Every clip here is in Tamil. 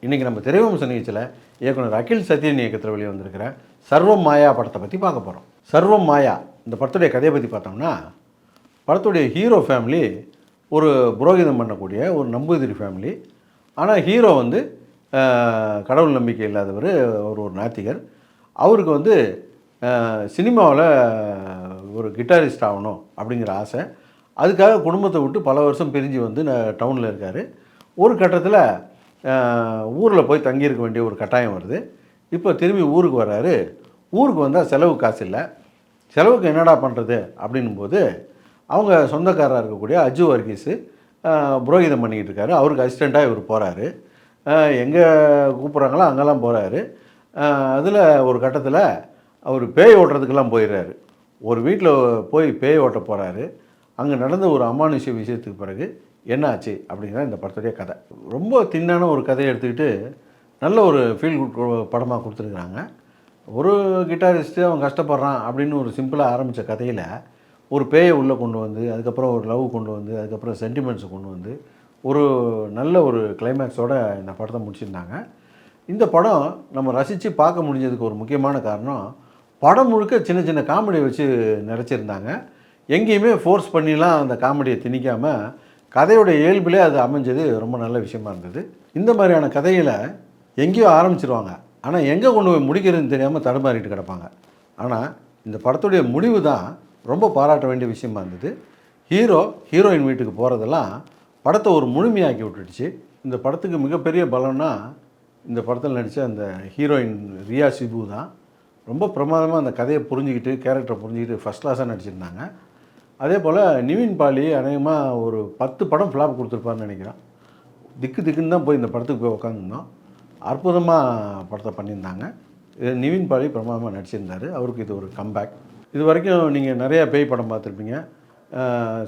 இன்றைக்கி நம்ம திரைவம்ச நிகழ்ச்சியில் இயக்குனர் அகில் சத்யன் இயக்கத்தில் வெளியே வந்திருக்கிற சர்வம் மாயா படத்தை பற்றி பார்க்க போகிறோம். சர்வம் மாயா இந்த படத்துடைய கதையை பற்றி பார்த்தோம்னா, படத்துடைய ஹீரோ ஃபேமிலி ஒரு புரோகிதம் பண்ணக்கூடிய ஒரு நம்பூதிரி ஃபேமிலி. ஆனால் ஹீரோ வந்து கடவுள் நம்பிக்கை இல்லாதவர், ஒரு நாத்திகர். அவருக்கு வந்து சினிமாவில் ஒரு கிட்டாரிஸ்ட் ஆகணும் அப்படிங்கிற ஆசை. அதுக்காக குடும்பத்தை விட்டு பல வருஷம் பிரிஞ்சு வந்து டவுனில் இருக்கார். ஒரு கட்டத்தில் ஊரில் போய் தங்கியிருக்க வேண்டிய ஒரு கட்டாயம் வருது. இப்போ திரும்பி ஊருக்கு வர்றாரு. ஊருக்கு வந்தால் செலவுக்கு காசு இல்லை. செலவுக்கு என்னடா பண்ணுறது அப்படின்னும்போது அவங்க சொந்தக்காரராக இருக்கக்கூடிய அஜு வர்கீஸு புரோகிதம் பண்ணிக்கிட்டு இருக்காரு. அவருக்கு அசிஸ்டண்ட்டாக இவர் போகிறாரு. எங்கே கூப்பிட்றாங்களோ அங்கெல்லாம் போகிறாரு. அதில் ஒரு கட்டத்தில் அவர் பேய் ஓட்டுறதுக்கெல்லாம் போயிடுறாரு. ஒரு வீட்டில் போய் பேய் ஓட்ட போகிறாரு. அங்கே நடந்த ஒரு அமானுஷ்ய விஷயத்துக்கு பிறகு என்ன ஆச்சு அப்படிங்கிறத இந்த படத்துடைய கதை. ரொம்ப தின்னான ஒரு கதையை எடுத்துக்கிட்டு நல்ல ஒரு ஃபீல் குட் படமாக கொடுத்துருக்குறாங்க. ஒரு கிட்டாரிஸ்ட்டு அவன் கஷ்டப்படுறான் அப்படின்னு ஒரு சிம்பிளாக ஆரம்பித்த கதையில் ஒரு பேயை உள்ளே கொண்டு வந்து, அதுக்கப்புறம் ஒரு லவ் கொண்டு வந்து, அதுக்கப்புறம் சென்டிமெண்ட்ஸை கொண்டு வந்து ஒரு நல்ல ஒரு கிளைமேக்ஸோடு இந்த படத்தை முடிச்சிருந்தாங்க. இந்த படம் நம்ம ரசித்து பார்க்க முடிஞ்சதுக்கு ஒரு முக்கியமான காரணம், படம் முழுக்க சின்ன சின்ன காமெடியை வச்சு நிறைச்சிருந்தாங்க. எங்கேயுமே ஃபோர்ஸ் பண்ணிலாம் அந்த காமெடியை திணிக்காமல் கதையோடைய இயல்பிலே அது அமைஞ்சது ரொம்ப நல்ல விஷயமா இருந்தது. இந்த மாதிரியான கதையில் எங்கேயோ ஆரம்பிச்சிருவாங்க, ஆனால் எங்கே கொண்டு போய் முடிக்கிறதுன்னு தெரியாமல் தடுமாறிட்டு கிடப்பாங்க. ஆனால் இந்த படத்துடைய முடிவு தான் ரொம்ப பாராட்ட வேண்டிய விஷயமா இருந்தது. ஹீரோயின் வீட்டுக்கு போகிறதெல்லாம் படத்தை ஒரு முழுமையாக்கி விட்டுடுச்சு. இந்த படத்துக்கு மிகப்பெரிய பலம்னா இந்த படத்தில் நடித்த அந்த ஹீரோயின் ரியா சிபு தான். ரொம்ப பிரமாதமாக அந்த கதையை புரிஞ்சுக்கிட்டு, கேரக்டரை புரிஞ்சுக்கிட்டு ஃபஸ்ட் கிளாஸாக நடிச்சிருந்தாங்க. அதே போல் நிவின் பாலி அநேகமாக ஒரு 10 படம் ஃப்ளாப் கொடுத்துருப்பாருன்னு நினைக்கிறேன். திக்குன்னு தான் போய் இந்த படத்துக்கு போய் உட்காந்துருந்தோம். அற்புதமாக படத்தை பண்ணியிருந்தாங்க. நிவின் பாலி பிரமாதமாக நடிச்சிருந்தார். அவருக்கு இது ஒரு கம்பேக். இது வரைக்கும் நீங்கள் நிறையா பேய் படம் பார்த்துருப்பீங்க.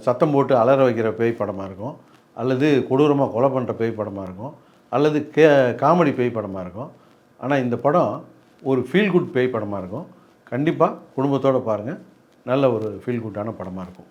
சத்தம் போட்டு அலற வைக்கிற பேய் படமாக இருக்கும், அல்லது கொடூரமாக கொலை பண்ணுற பேய் படமாக இருக்கும், அல்லது காமெடி பேய் படமாக இருக்கும். ஆனால் இந்த படம் ஒரு ஃபீல் குட் பேய் படமாக இருக்கும். கண்டிப்பாக குடும்பத்தோடு பாருங்கள். நல்ல ஒரு ஃபீல் குட்டான படமாக இருக்கும்.